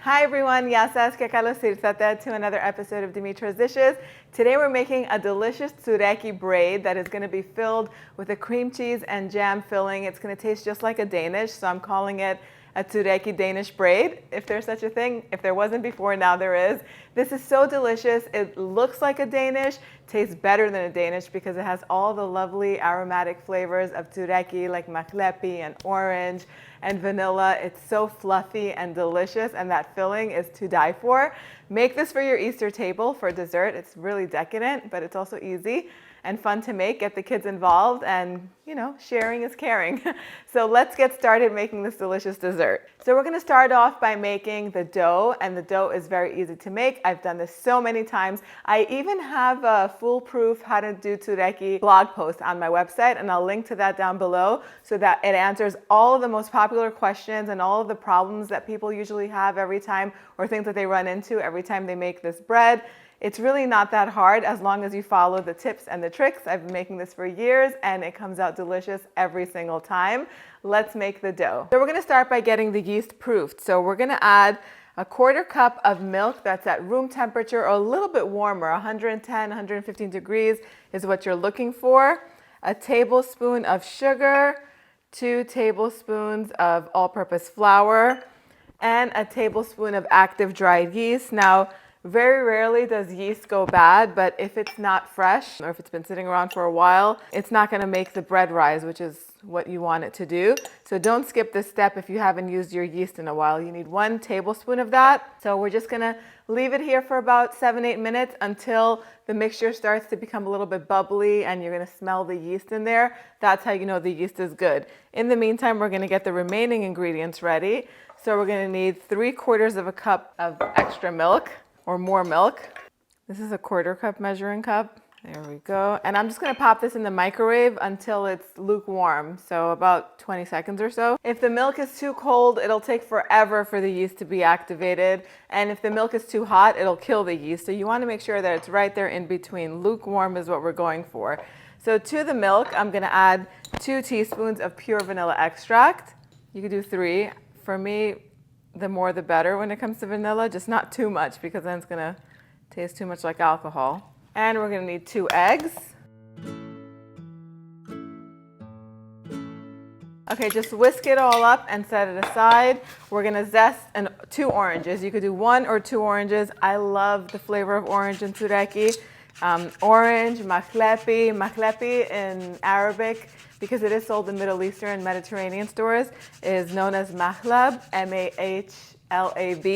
Hi everyone, to another episode of Dimitra's Dishes. Today we're making a delicious Tsoureki braid that is going to be filled with a cream cheese and jam filling. It's going to taste just like a Danish, so I'm calling it a Tsoureki Danish braid, if there's such a thing. If there wasn't before, now there is. This is so delicious. It looks like a Danish, tastes better than a Danish because it has all the lovely aromatic flavors of Tsoureki like mahlepi and orange and vanilla. It's so fluffy and delicious, and that filling is to die for. Make this for your Easter table for dessert. It's really decadent, but it's also easy and fun to make. Get the kids involved, and sharing is caring. So let's get started making this delicious dessert. So we're going to start off by making the dough, and the dough is very easy to make. I've done this so many times. I even have a foolproof how to do Tsoureki blog post on my website, and I'll link to that down below so that it answers all of the most popular questions and all of the problems that people usually have every time, or things that they run into every time they make this bread. It's really not that hard as long as you follow the tips and the tricks. I've been making this for years and it comes out delicious every single time. Let's make the dough. So we're going to start by getting the yeast proofed. So we're going to add a 1/4 cup of milk that's at room temperature or a little bit warmer. 110, 115 degrees is what you're looking for. A tablespoon of sugar, 2 tablespoons of all-purpose flour, and a tablespoon of active dried yeast. Now, very rarely does yeast go bad, but if it's not fresh or if it's been sitting around for a while, it's not going to make the bread rise, which is what you want it to do. So don't skip this step if you haven't used your yeast in a while. You need 1 tablespoon of that. So we're just going to leave it here for about 7-8 minutes until the mixture starts to become a little bit bubbly and you're going to smell the yeast in there. That's how you know the yeast is good. In the meantime, we're going to get the remaining ingredients ready. So we're going to need 3/4 cup of extra milk, or more milk. This is a 1/4 cup measuring cup. There we go. And I'm just going to pop this in the microwave until it's lukewarm, so about 20 seconds or so. If the milk is too cold, it'll take forever for the yeast to be activated. And if the milk is too hot, it'll kill the yeast. So you want to make sure that it's right there in between. Lukewarm is what we're going for. So to the milk, I'm going to add 2 teaspoons of pure vanilla extract. You could do 3. For me, the more the better when it comes to vanilla, just not too much because then it's gonna taste too much like alcohol. And we're gonna need 2 eggs. Okay, just whisk it all up and set it aside. We're gonna zest 2 oranges. You could do 1 or 2 oranges. I love the flavor of orange in Tsoureki. Orange, mahlepi in Arabic, because it is sold in Middle Eastern and Mediterranean stores, is known as mahlab, M-A-H-L-A-B.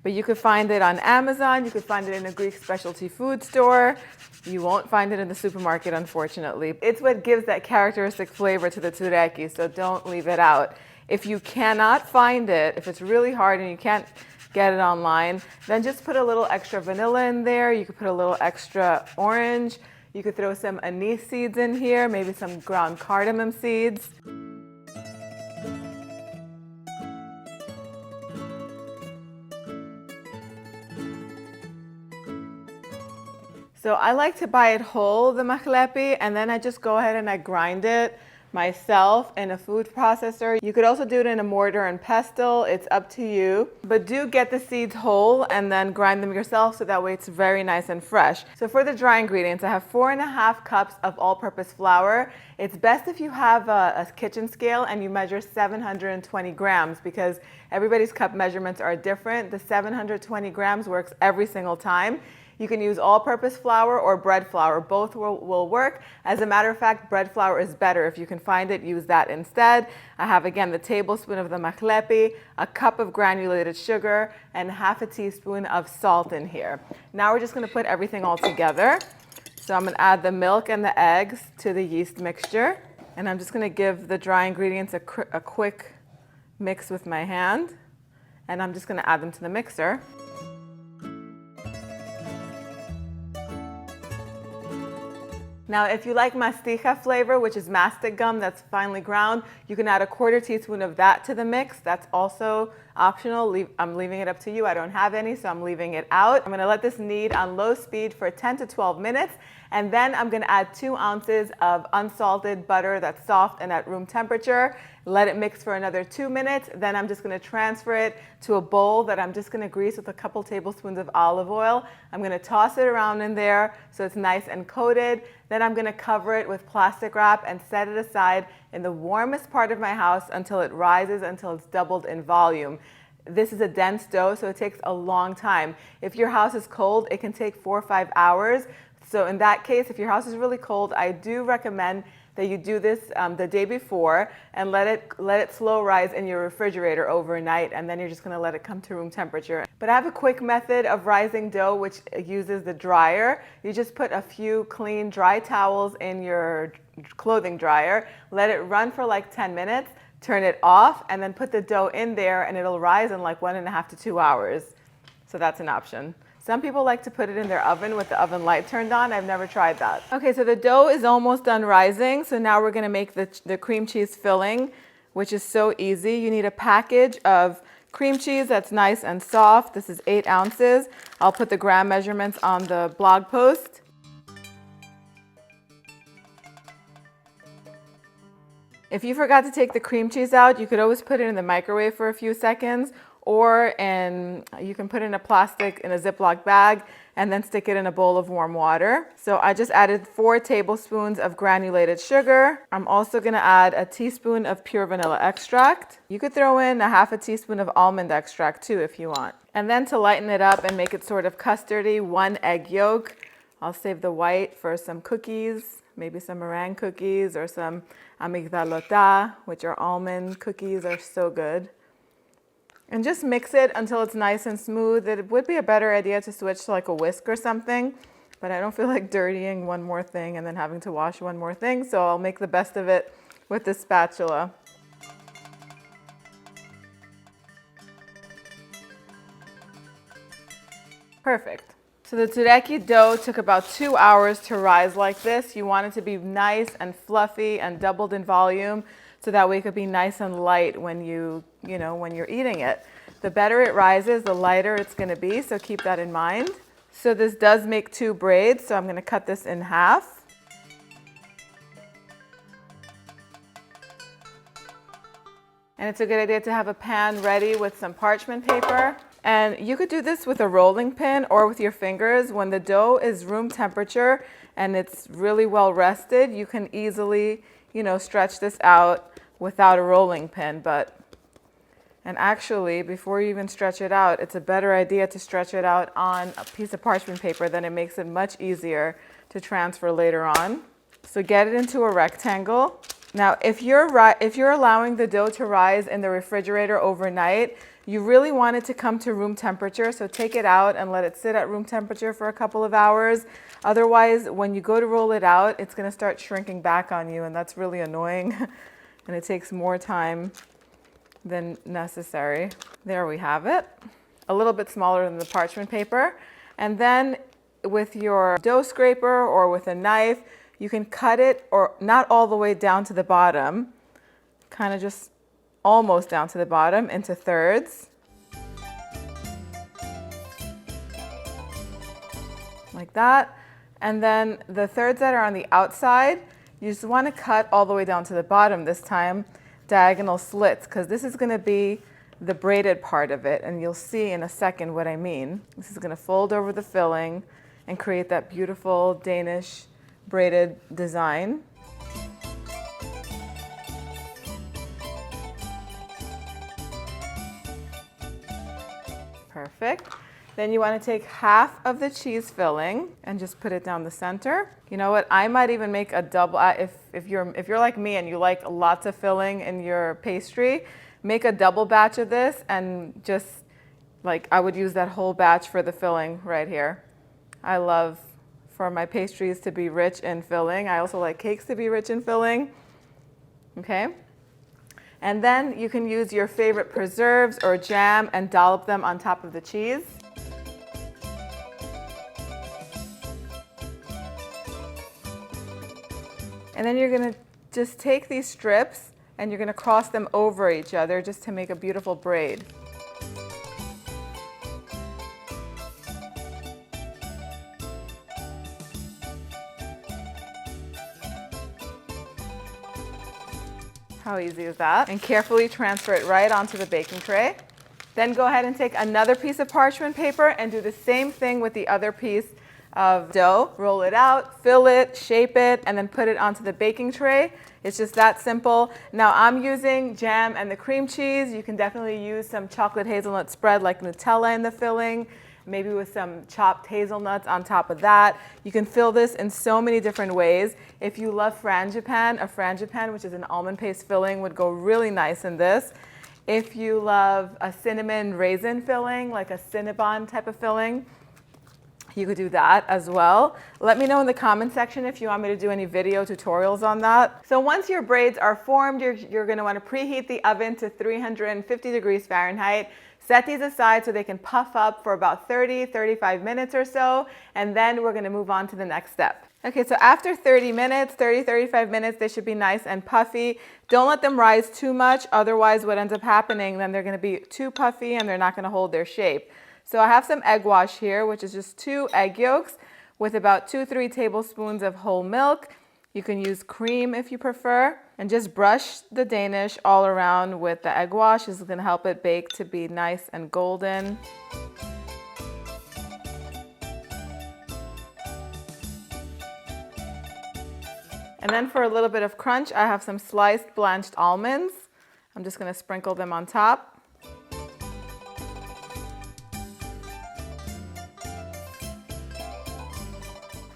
But you could find it on Amazon, you could find it in a Greek specialty food store. You won't find it in the supermarket, unfortunately. It's what gives that characteristic flavor to the Tsoureki, so don't leave it out. If you cannot find it, if it's really hard and you can't get it online, then just put a little extra vanilla in there. You could put a little extra orange. You could throw some anise seeds in here, maybe some ground cardamom seeds. So I like to buy it whole, the mahlepi, and then I just go ahead and I grind it myself in a food processor. You could also do it in a mortar and pestle. It's up to you. But do get the seeds whole and then grind them yourself so that way it's very nice and fresh. So for the dry ingredients, I have 4.5 cups of all-purpose flour. It's best if you have a kitchen scale and you measure 720 grams because everybody's cup measurements are different. The 720 grams works every single time. You can use all-purpose flour or bread flour. Both will work. As a matter of fact, bread flour is better. If you can find it, use that instead. I have, again, the tablespoon of the mahlepi, a cup of granulated sugar, and 1/2 teaspoon of salt in here. Now we're just going to put everything all together. So I'm going to add the milk and the eggs to the yeast mixture. And I'm just going to give the dry ingredients a quick mix with my hand. And I'm just going to add them to the mixer. Now, if you like mastica flavor, which is mastic gum that's finely ground, you can add a 1/4 teaspoon of that to the mix. That's also Optional, I'm leaving it up to you. I don't have any, so I'm leaving it out. I'm gonna let this knead on low speed for 10 to 12 minutes, and then I'm gonna add 2 ounces of unsalted butter that's soft and at room temperature. Let it mix for another 2 minutes. Then I'm just gonna transfer it to a bowl that I'm just gonna grease with a couple tablespoons of olive oil. I'm gonna toss it around in there so it's nice and coated. Then I'm gonna cover it with plastic wrap and set it aside in the warmest part of my house until it rises, until it's doubled in volume. This is a dense dough, so it takes a long time. If your house is cold, it can take 4 or 5 hours. So in that case, if your house is really cold, I do recommend that you do this the day before and let it slow rise in your refrigerator overnight, and then you're just gonna let it come to room temperature. But I have a quick method of rising dough which uses the dryer. You just put a few clean dry towels in your clothing dryer, let it run for like 10 minutes, turn it off, and then put the dough in there and it'll rise in like 1.5 to 2 hours. So that's an option. Some people like to put it in their oven with the oven light turned on. I've never tried that. Okay, so the dough is almost done rising. So now we're gonna make the cream cheese filling, which is so easy. You need a package of cream cheese that's nice and soft. This is 8 ounces. I'll put the gram measurements on the blog post. If you forgot to take the cream cheese out, you could always put it in the microwave for a few seconds, or you can put it in a plastic, in a Ziploc bag, and then stick it in a bowl of warm water. So I just added 4 tablespoons of granulated sugar. I'm also gonna add a teaspoon of pure vanilla extract. You could throw in a half a teaspoon of almond extract too if you want. And then to lighten it up and make it sort of custardy, 1 egg yolk. I'll save the white for some cookies, maybe some meringue cookies or some amigdalota, which are almond cookies, are so good. And just mix it until it's nice and smooth. It would be a better idea to switch to like a whisk or something, but I don't feel like dirtying one more thing and then having to wash one more thing, so I'll make the best of it with this spatula. Perfect. So the tsoureki dough took about 2 hours to rise like this. You want it to be nice and fluffy and doubled in volume, so that way it could be nice and light when when you're eating it. The better it rises, the lighter it's gonna be, so keep that in mind. So this does make 2 braids, so I'm gonna cut this in half. And it's a good idea to have a pan ready with some parchment paper. And you could do this with a rolling pin or with your fingers. When the dough is room temperature and it's really well rested, you can easily, stretch this out without a rolling pin. And actually, before you even stretch it out, it's a better idea to stretch it out on a piece of parchment paper. Then it makes it much easier to transfer later on. So get it into a rectangle. Now, if you're allowing the dough to rise in the refrigerator overnight, you really want it to come to room temperature, so take it out and let it sit at room temperature for a couple of hours. Otherwise, when you go to roll it out, it's gonna start shrinking back on you, and that's really annoying, and it takes more time than necessary. There we have it. A little bit smaller than the parchment paper. And then with your dough scraper or with a knife, you can cut it, or not all the way down to the bottom, kind of just almost down to the bottom, into thirds. Like that. And then the thirds that are on the outside, you just want to cut all the way down to the bottom this time, diagonal slits, because this is going to be the braided part of it, and you'll see in a second what I mean. This is going to fold over the filling and create that beautiful Danish braided design. Perfect. Then you want to take half of the cheese filling and just put it down the center. You know what? I might even make a double. If you're like me and you like lots of filling in your pastry, make a double batch of this, and just like I would use that whole batch for the filling right here. I love for my pastries to be rich in filling. I also like cakes to be rich in filling. Okay. And then you can use your favorite preserves or jam and dollop them on top of the cheese. And then you're gonna just take these strips and you're gonna cross them over each other just to make a beautiful braid. How easy is that? And carefully transfer it right onto the baking tray. Then go ahead and take another piece of parchment paper and do the same thing with the other piece of dough. Roll it out, fill it, shape it, and then put it onto the baking tray. It's just that simple. Now I'm using jam and the cream cheese. You can definitely use some chocolate hazelnut spread like Nutella in the filling, maybe with some chopped hazelnuts on top of that. You can fill this in so many different ways. If you love frangipan, a frangipan, which is an almond paste filling, would go really nice in this. If you love a cinnamon raisin filling, like a Cinnabon type of filling, you could do that as well. Let me know in the comment section if you want me to do any video tutorials on that. So once your braids are formed, you're gonna wanna preheat the oven to 350 degrees Fahrenheit. Set these aside so they can puff up for about 30-35 minutes or so, and then we're gonna move on to the next step. Okay, so after 30-35 minutes, they should be nice and puffy. Don't let them rise too much, otherwise what ends up happening, then they're gonna be too puffy and they're not gonna hold their shape. So I have some egg wash here, which is just 2 egg yolks with about 2-3 tablespoons of whole milk. You can use cream if you prefer, and just brush the Danish all around with the egg wash. This is gonna help it bake to be nice and golden. And then for a little bit of crunch, I have some sliced blanched almonds. I'm just gonna sprinkle them on top.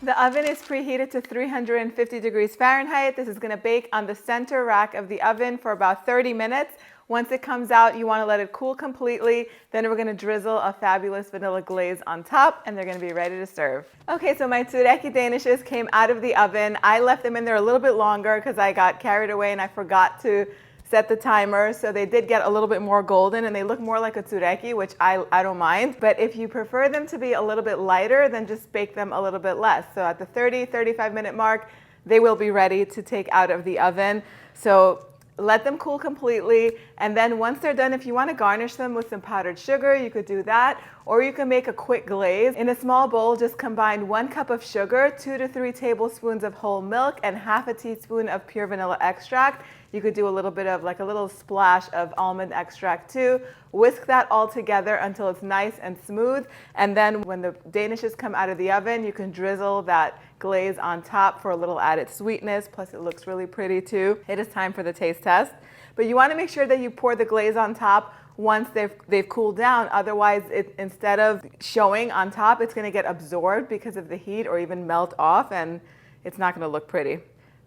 The oven is preheated to 350 degrees Fahrenheit. This is gonna bake on the center rack of the oven for about 30 minutes. Once it comes out, you wanna let it cool completely. Then we're gonna drizzle a fabulous vanilla glaze on top, and they're gonna be ready to serve. Okay, so my Tsoureki Danishes came out of the oven. I left them in there a little bit longer because I got carried away and I forgot to set the timer, so they did get a little bit more golden and they look more like a Tsoureki, which I don't mind. But if you prefer them to be a little bit lighter, then just bake them a little bit less. So at the 30-35 minute mark, they will be ready to take out of the oven. So let them cool completely, and then once they're done, if you want to garnish them with some powdered sugar, you could do that, or you can make a quick glaze. In a small bowl, just combine 1 cup of sugar, 2 to 3 tablespoons of whole milk, and half a teaspoon of pure vanilla extract. You could do a little bit of like a little splash of almond extract too. Whisk that all together until it's nice and smooth, and then when the Danishes come out of the oven, you can drizzle that glaze on top for a little added sweetness, plus it looks really pretty too. It is time for the taste test. But you want to make sure that you pour the glaze on top once they've cooled down. Otherwise, instead of showing on top, it's going to get absorbed because of the heat or even melt off, and it's not going to look pretty.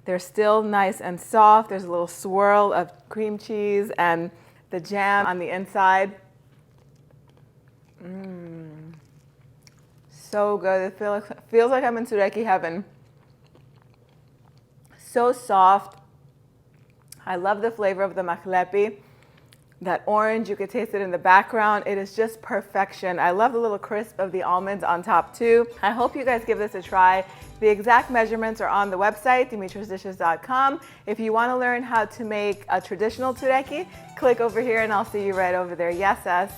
They're still nice and soft. There's a little swirl of cream cheese and the jam on the inside. So good. It feels like I'm in Tsoureki heaven. So soft. I love the flavor of the mahlepi. That orange, you could taste it in the background. It is just perfection. I love the little crisp of the almonds on top too. I hope you guys give this a try. The exact measurements are on the website, dimitrasdishes.com. If you want to learn how to make a traditional Tsoureki, click over here and I'll see you right over there. Yes, yes.